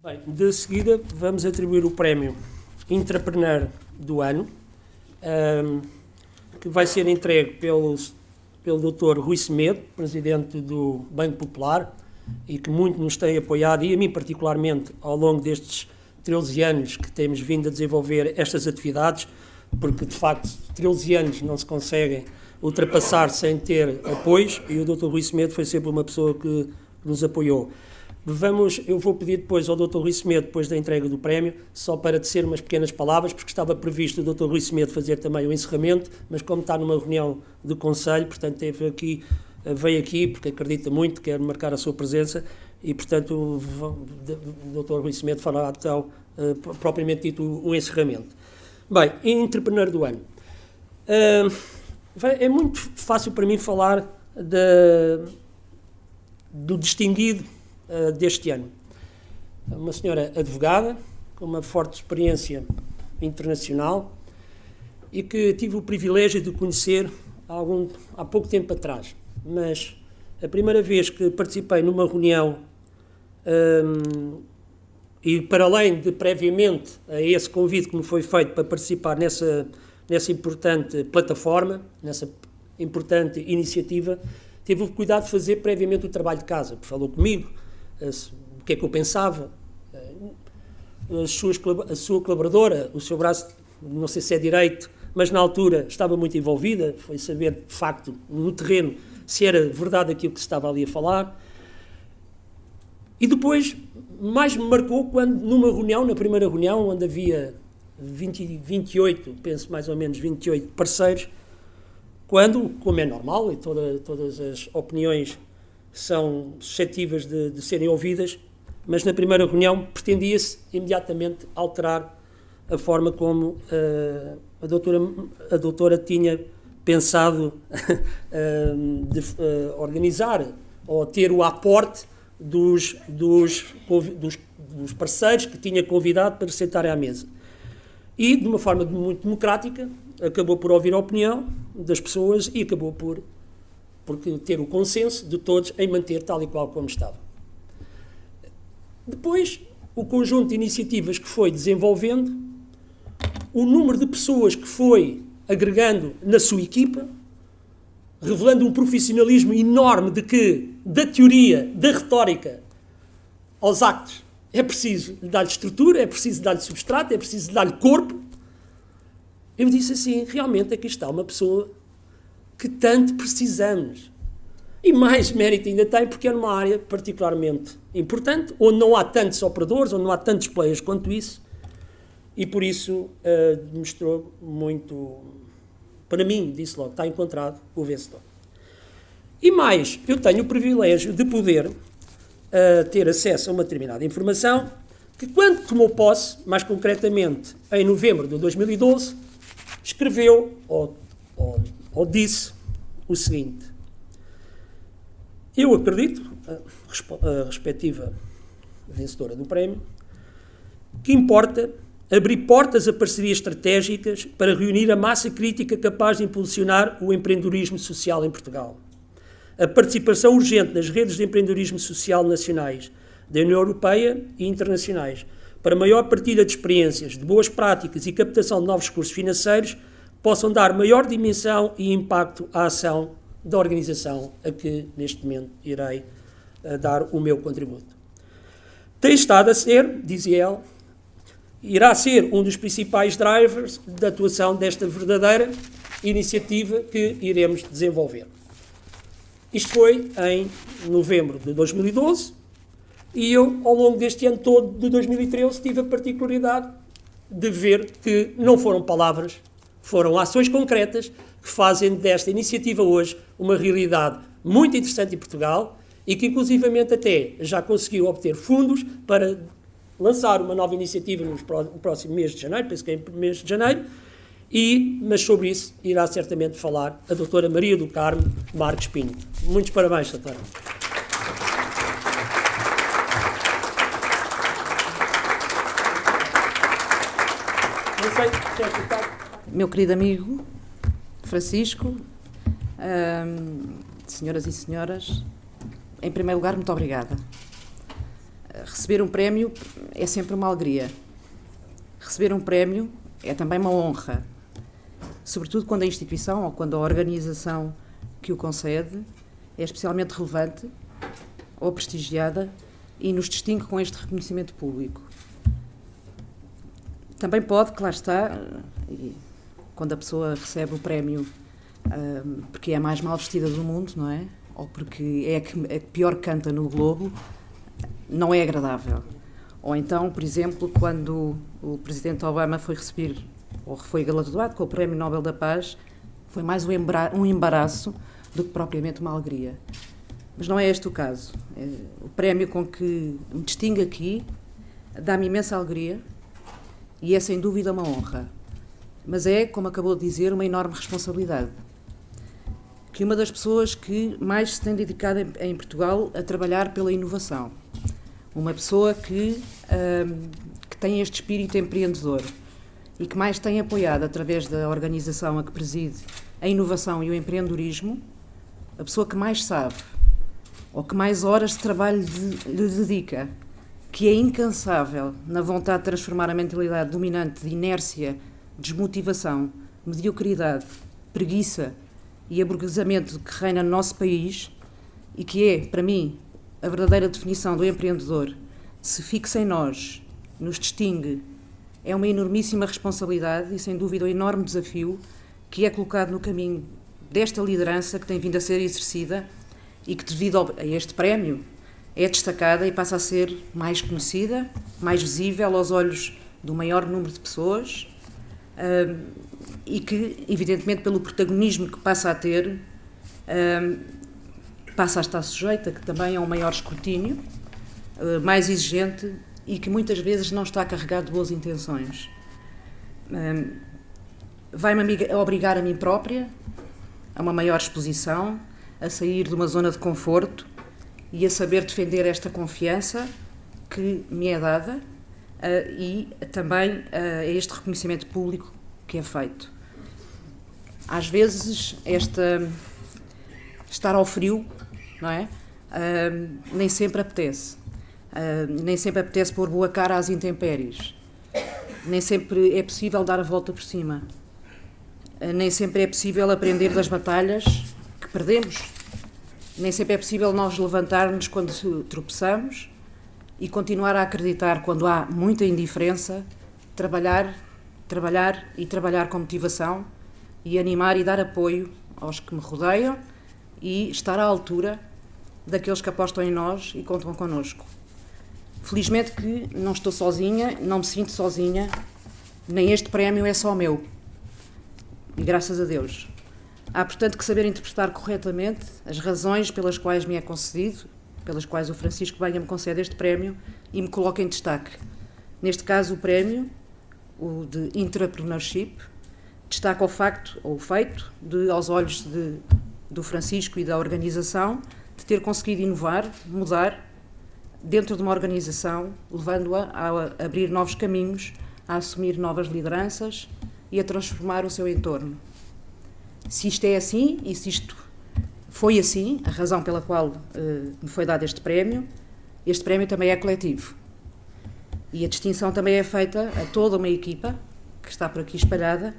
Bem, de seguida vamos atribuir o prémio Intrapreneur do Ano, que vai ser entregue pelo Dr. Rui Semedo, Presidente do Banco Popular, e que muito nos tem apoiado, e a mim particularmente, ao longo destes 13 anos que temos vindo a desenvolver estas atividades, porque de facto 13 anos não se conseguem ultrapassar sem ter apoios, e o Dr. Rui Semedo foi sempre uma pessoa que nos apoiou. Eu vou pedir depois ao Dr. Rui Semedo, depois da entrega do prémio, só para tecer umas pequenas palavras, porque estava previsto o Dr. Rui Semedo fazer também o encerramento, mas como está numa reunião do Conselho, portanto veio aqui porque acredita muito, quer marcar a sua presença, e portanto o Dr. Rui Semedo fará então, propriamente dito, o encerramento. Bem, Entrepreneur do Ano. É muito fácil para mim falar do distinguido deste ano. Uma senhora advogada, com uma forte experiência internacional e que tive o privilégio de conhecer há pouco tempo atrás. Mas a primeira vez que participei numa reunião e para além de previamente a esse convite que me foi feito para participar nessa importante plataforma, nessa importante iniciativa, teve o cuidado de fazer previamente o trabalho de casa. Falou comigo, o que é que eu pensava, a sua colaboradora, o seu braço, não sei se é direito, mas na altura estava muito envolvida, foi saber de facto no terreno se era verdade aquilo que se estava ali a falar. E depois, mais me marcou quando numa reunião, na primeira reunião, onde havia 28, penso mais ou menos 28 parceiros, quando, como é normal, e todas as opiniões são suscetíveis de serem ouvidas, mas na primeira reunião pretendia-se imediatamente alterar a forma como a doutora tinha pensado organizar ou ter o aporte dos parceiros que tinha convidado para sentarem à mesa. E, de uma forma muito democrática, acabou por ouvir a opinião das pessoas e acabou por ter o consenso de todos em manter tal e qual como estava. Depois, o conjunto de iniciativas que foi desenvolvendo, o número de pessoas que foi agregando na sua equipa, revelando um profissionalismo enorme de que, da teoria, da retórica, aos actos, é preciso dar-lhe estrutura, é preciso dar-lhe substrato, é preciso dar-lhe corpo. Eu disse assim, realmente aqui está uma pessoa que tanto precisamos. E mais mérito ainda tem, porque é numa área particularmente importante, onde não há tantos operadores, onde não há tantos players quanto isso, e por isso mostrou muito, para mim, disse logo, está encontrado o vencedor. E mais, eu tenho o privilégio de poder ter acesso a uma determinada informação, que quando tomou posse, mais concretamente em novembro de 2012, escreveu ou disse o seguinte: eu acredito, a respectiva vencedora do prémio, que importa abrir portas a parcerias estratégicas para reunir a massa crítica capaz de impulsionar o empreendedorismo social em Portugal. A participação urgente nas redes de empreendedorismo social nacionais, da União Europeia e internacionais, para maior partilha de experiências, de boas práticas e captação de novos recursos financeiros, possam dar maior dimensão e impacto à ação da organização a que, neste momento, irei dar o meu contributo. Tem estado a ser, dizia ele, irá ser um dos principais drivers da atuação desta verdadeira iniciativa que iremos desenvolver. Isto foi em novembro de 2012 e eu, ao longo deste ano todo de 2013, tive a particularidade de ver que não foram palavras, foram ações concretas que fazem desta iniciativa hoje uma realidade muito interessante em Portugal e que, inclusivamente, até já conseguiu obter fundos para lançar uma nova iniciativa no próximo mês de janeiro, penso que é em mês de janeiro, mas sobre isso irá certamente falar a doutora Maria do Carmo Marques Pinho. Muitos parabéns, doutora. Não sei se é aceitável. Meu querido amigo Francisco, senhoras e senhores, em primeiro lugar, muito obrigada. Receber um prémio é sempre uma alegria. Receber um prémio é também uma honra, sobretudo quando a instituição ou quando a organização que o concede é especialmente relevante ou prestigiada e nos distingue com este reconhecimento público. Também pode, claro está, quando a pessoa recebe o prémio porque é a mais mal vestida do mundo, não é? Ou porque é a que pior canta no globo, não é agradável. Ou então, por exemplo, quando o presidente Obama foi receber, ou foi galardoado com o Prémio Nobel da Paz, foi mais um embaraço do que propriamente uma alegria. Mas não é este o caso. O prémio com que me distingue aqui dá-me imensa alegria e é sem dúvida uma honra. Mas é, como acabou de dizer, uma enorme responsabilidade. Que uma das pessoas que mais se tem dedicado em Portugal a trabalhar pela inovação, uma pessoa que tem este espírito empreendedor e que mais tem apoiado, através da organização a que preside, a inovação e o empreendedorismo, a pessoa que mais sabe, ou que mais horas de trabalho lhe dedica, que é incansável na vontade de transformar a mentalidade dominante de inércia, desmotivação, mediocridade, preguiça e aburguesamento que reina no nosso país e que é, para mim, a verdadeira definição do empreendedor, se fixa em nós, nos distingue, é uma enormíssima responsabilidade e, sem dúvida, um enorme desafio que é colocado no caminho desta liderança que tem vindo a ser exercida e que, devido a este prémio, é destacada e passa a ser mais conhecida, mais visível aos olhos do maior número de pessoas e que, evidentemente, pelo protagonismo que passa a ter, passa a estar sujeita, que também é um maior escrutínio, mais exigente e que muitas vezes não está carregado de boas intenções. Vai-me obrigar a mim própria a uma maior exposição, a sair de uma zona de conforto e a saber defender esta confiança que me é dada e também a este reconhecimento público que é feito. Às vezes, estar ao frio, não é? Nem sempre apetece. Nem sempre apetece pôr boa cara às intempéries. Nem sempre é possível dar a volta por cima. Nem sempre é possível aprender das batalhas que perdemos. Nem sempre é possível nós levantar-nos quando tropeçamos e continuar a acreditar quando há muita indiferença, trabalhar com motivação e animar e dar apoio aos que me rodeiam e estar à altura daqueles que apostam em nós e contam connosco. Felizmente que não estou sozinha, não me sinto sozinha, nem este prémio é só meu. E graças a Deus. Há, portanto, que saber interpretar corretamente as razões pelas quais me é concedido, pelas quais o Francisco Banha me concede este prémio e me coloca em destaque. Neste caso, o prémio, o de Entrepreneurship, destaca o feito, aos olhos do Francisco e da organização, de ter conseguido inovar, mudar, dentro de uma organização, levando-a a abrir novos caminhos, a assumir novas lideranças e a transformar o seu entorno. Se isto é assim, e se isto foi assim, a razão pela qual me foi dado este prémio também é coletivo. E a distinção também é feita a toda uma equipa, que está por aqui espalhada,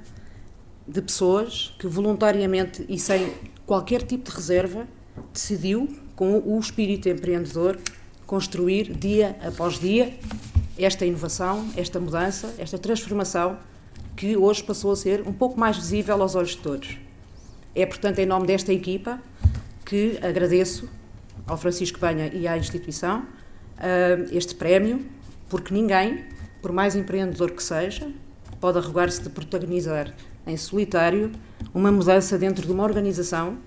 de pessoas que voluntariamente e sem qualquer tipo de reserva decidiu, com o espírito empreendedor, construir dia após dia esta inovação, esta mudança, esta transformação que hoje passou a ser um pouco mais visível aos olhos de todos. É, portanto, em nome desta equipa que agradeço ao Francisco Banha e à instituição este prémio, porque ninguém, por mais empreendedor que seja, pode arrogar-se de protagonizar em solitário uma mudança dentro de uma organização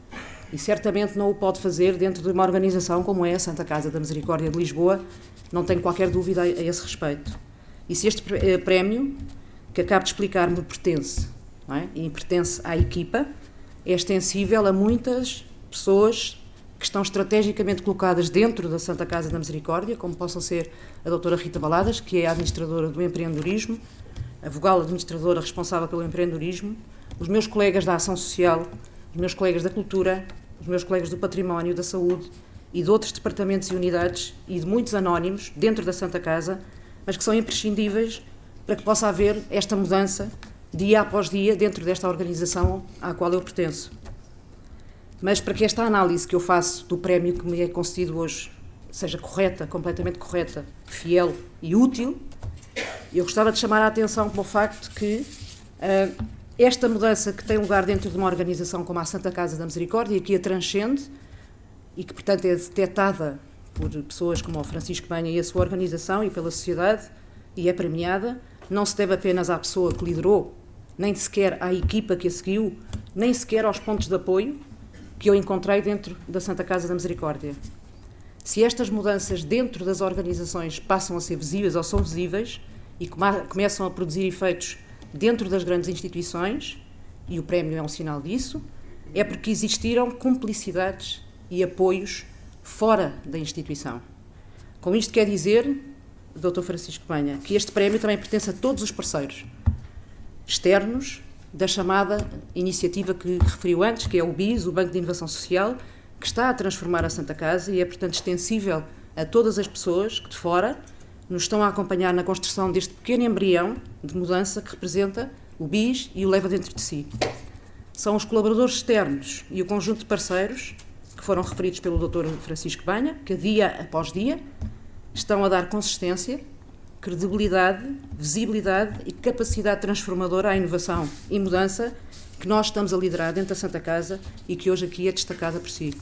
e certamente não o pode fazer dentro de uma organização como é a Santa Casa da Misericórdia de Lisboa, não tenho qualquer dúvida a esse respeito. E se este prémio, que acabo de explicar, me pertence, não é? E pertence à equipa, é extensível a muitas pessoas que estão estrategicamente colocadas dentro da Santa Casa da Misericórdia, como possam ser a doutora Rita Valadas, que é a administradora do empreendedorismo, a vogal administradora responsável pelo empreendedorismo, os meus colegas da ação social, os meus colegas da cultura, os meus colegas do património, da saúde e de outros departamentos e unidades e de muitos anónimos dentro da Santa Casa, mas que são imprescindíveis para que possa haver esta mudança dia após dia dentro desta organização à qual eu pertenço. Mas para que esta análise que eu faço do prémio que me é concedido hoje seja correta, completamente correta, fiel e útil, eu gostava de chamar a atenção para o facto que esta mudança que tem lugar dentro de uma organização como a Santa Casa da Misericórdia, que a transcende e que, portanto, é detectada por pessoas como o Francisco Banha e a sua organização e pela sociedade e é premiada, não se deve apenas à pessoa que liderou, nem sequer à equipa que a seguiu, nem sequer aos pontos de apoio que eu encontrei dentro da Santa Casa da Misericórdia. Se estas mudanças dentro das organizações passam a ser visíveis ou são visíveis e começam a produzir efeitos dentro das grandes instituições, e o prémio é um sinal disso, é porque existiram cumplicidades e apoios fora da instituição. Com isto quer dizer, Dr. Francisco Banha, que este prémio também pertence a todos os parceiros externos da chamada iniciativa que referiu antes, que é o BIS, o Banco de Inovação Social, que está a transformar a Santa Casa e é, portanto, extensível a todas as pessoas que de fora nos estão a acompanhar na construção deste pequeno embrião de mudança que representa o BIS e o leva dentro de si. São os colaboradores externos e o conjunto de parceiros que foram referidos pelo Dr. Francisco Banha, que dia após dia estão a dar consistência, credibilidade, visibilidade e capacidade transformadora à inovação e mudança que nós estamos a liderar dentro da Santa Casa e que hoje aqui é destacada por si.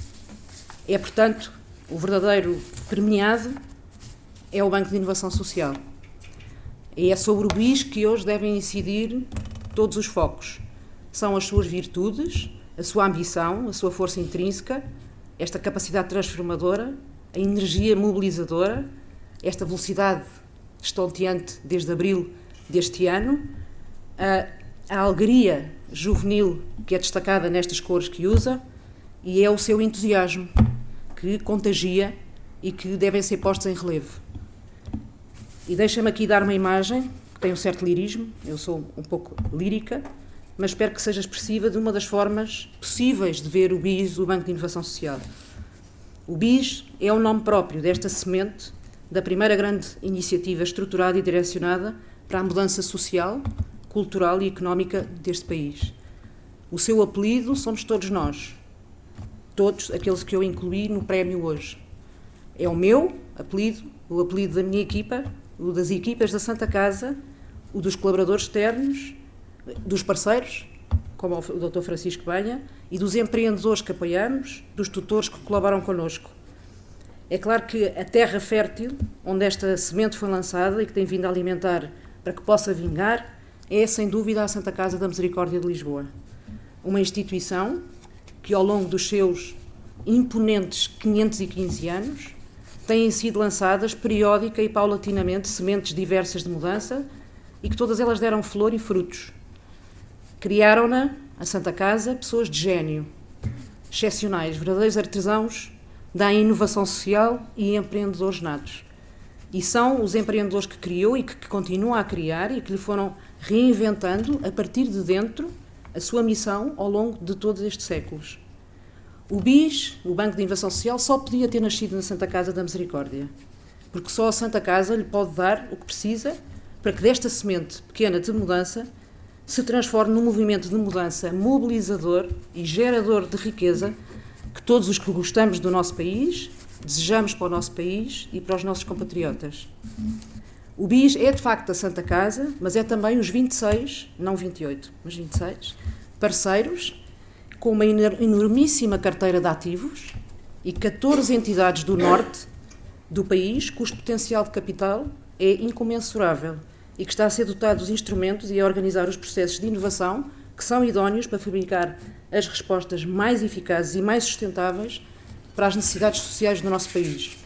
É, portanto, o verdadeiro premiado é o Banco de Inovação Social. E é sobre o BIS que hoje devem incidir todos os focos. São as suas virtudes, a sua ambição, a sua força intrínseca, esta capacidade transformadora, a energia mobilizadora, esta velocidade estonteante desde abril deste ano, a alegria juvenil que é destacada nestas cores que usa e é o seu entusiasmo que contagia e que devem ser postos em relevo. E deixa-me aqui dar uma imagem que tem um certo lirismo, eu sou um pouco lírica, mas espero que seja expressiva de uma das formas possíveis de ver o BIS, o Banco de Inovação Social. O BIS é o nome próprio desta semente da primeira grande iniciativa estruturada e direcionada para a mudança social, cultural e económica deste país. O seu apelido somos todos nós, todos aqueles que eu incluí no prémio hoje. É o meu apelido, o apelido da minha equipa, o das equipas da Santa Casa, o dos colaboradores externos, dos parceiros, como o Dr. Francisco Banha, e dos empreendedores que apoiamos, dos tutores que colaboram connosco. É claro que a terra fértil, onde esta semente foi lançada e que tem vindo a alimentar para que possa vingar, é, sem dúvida, a Santa Casa da Misericórdia de Lisboa. Uma instituição que, ao longo dos seus imponentes 515 anos, têm sido lançadas periódica e paulatinamente sementes diversas de mudança e que todas elas deram flor e frutos. Criaram-na, a Santa Casa, pessoas de gênio, excepcionais, verdadeiros artesãos da inovação social e empreendedores natos. E são os empreendedores que criou e que continuam a criar e que lhe foram reinventando, a partir de dentro, a sua missão ao longo de todos estes séculos. O BIS, o Banco de Inovação Social, só podia ter nascido na Santa Casa da Misericórdia, porque só a Santa Casa lhe pode dar o que precisa para que desta semente pequena de mudança se transforme num movimento de mudança mobilizador e gerador de riqueza que todos os que gostamos do nosso país desejamos para o nosso país e para os nossos compatriotas. O BIS é, de facto, a Santa Casa, mas é também os 26, não 28, mas 26, parceiros com uma enormíssima carteira de ativos e 14 entidades do norte do país cujo potencial de capital é incomensurável e que está a ser dotado dos instrumentos e a organizar os processos de inovação que são idóneos para fabricar as respostas mais eficazes e mais sustentáveis para as necessidades sociais do nosso país.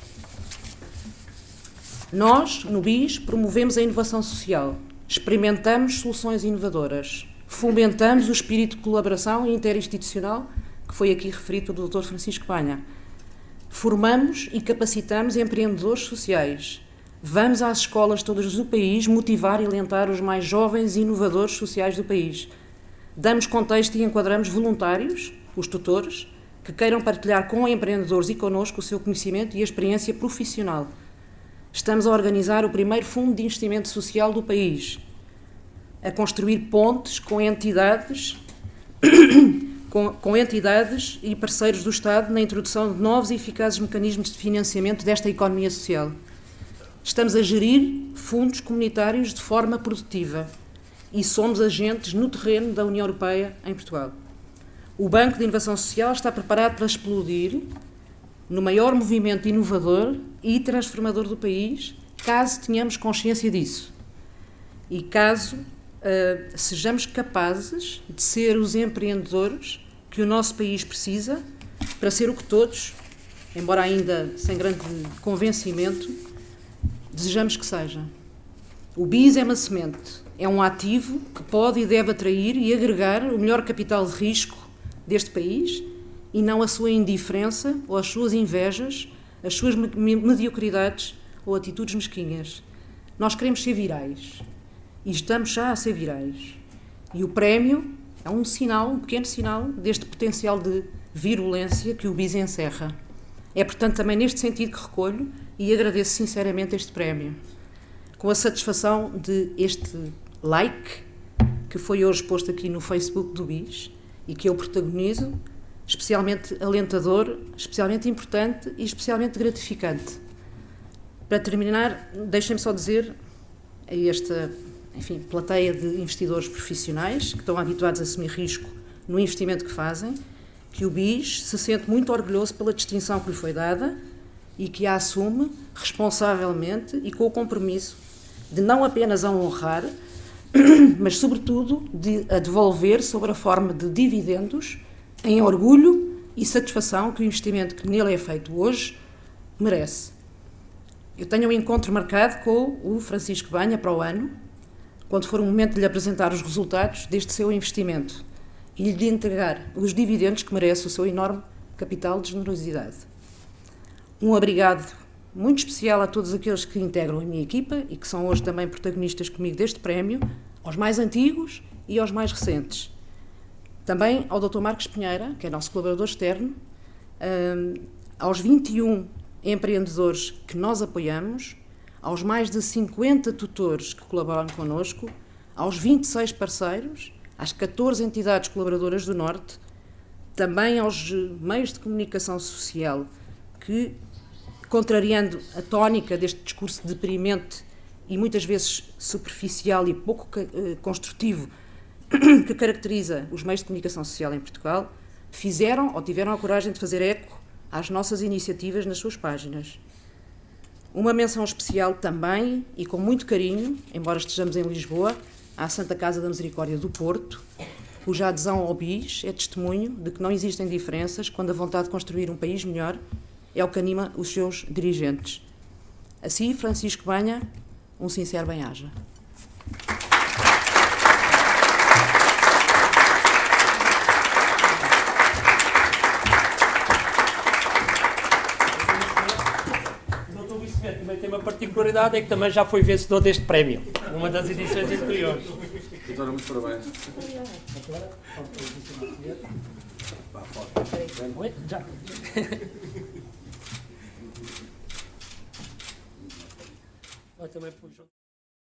Nós, no BIS, promovemos a inovação social, experimentamos soluções inovadoras, fomentamos o espírito de colaboração interinstitucional que foi aqui referido pelo Dr. Francisco Banha. Formamos e capacitamos empreendedores sociais. Vamos às escolas todas do país motivar e alentar os mais jovens e inovadores sociais do país. Damos contexto e enquadramos voluntários, os tutores, que queiram partilhar com empreendedores e connosco o seu conhecimento e a experiência profissional. Estamos a organizar o primeiro fundo de investimento social do país, a construir pontes com entidades, com entidades e parceiros do Estado na introdução de novos e eficazes mecanismos de financiamento desta economia social. Estamos a gerir fundos comunitários de forma produtiva e somos agentes no terreno da União Europeia em Portugal. O Banco de Inovação Social está preparado para explodir no maior movimento inovador e transformador do país, caso tenhamos consciência disso e caso sejamos capazes de ser os empreendedores que o nosso país precisa para ser o que todos, embora ainda sem grande convencimento, desejamos que seja. O BIS é uma semente, é um ativo que pode e deve atrair e agregar o melhor capital de risco deste país e não a sua indiferença ou as suas invejas, as suas mediocridades ou atitudes mesquinhas. Nós queremos ser virais e estamos já a ser virais. E o prémio é um sinal, um pequeno sinal deste potencial de virulência que o BIS encerra. É, portanto, também neste sentido que recolho e agradeço sinceramente este prémio, com a satisfação de este like que foi hoje posto aqui no Facebook do BIS e que eu protagonizo, especialmente alentador, especialmente importante e especialmente gratificante. Para terminar, deixem-me só dizer a esta, plateia de investidores profissionais que estão habituados a assumir risco no investimento que fazem, que o BIS se sente muito orgulhoso pela distinção que lhe foi dada e que a assume responsavelmente e com o compromisso de não apenas a honrar, mas sobretudo de a devolver sob a forma de dividendos em orgulho e satisfação que o investimento que nele é feito hoje merece. Eu tenho um encontro marcado com o Francisco Banha para o ano, quando for o momento de lhe apresentar os resultados deste seu investimento e lhe entregar os dividendos que merece o seu enorme capital de generosidade. Um obrigado muito especial a todos aqueles que integram a minha equipa e que são hoje também protagonistas comigo deste prémio, aos mais antigos e aos mais recentes. Também ao Dr. Marcos Pinheira, que é nosso colaborador externo, aos 21 empreendedores que nós apoiamos, aos mais de 50 tutores que colaboram connosco, aos 26 parceiros, às 14 entidades colaboradoras do Norte, também aos meios de comunicação social que, contrariando a tónica deste discurso deprimente e muitas vezes superficial e pouco construtivo que caracteriza os meios de comunicação social em Portugal, fizeram ou tiveram a coragem de fazer eco às nossas iniciativas nas suas páginas. Uma menção especial também, e com muito carinho, embora estejamos em Lisboa, à Santa Casa da Misericórdia do Porto, cuja adesão ao BIS é testemunho de que não existem diferenças quando a vontade de construir um país melhor é o que anima os seus dirigentes. Assim, Francisco Banha, um sincero bem-aja. Também tem uma particularidade, é que também já foi vencedor deste prémio, numa das edições anteriores. Doutora, muitos parabéns. Oi? Já. Também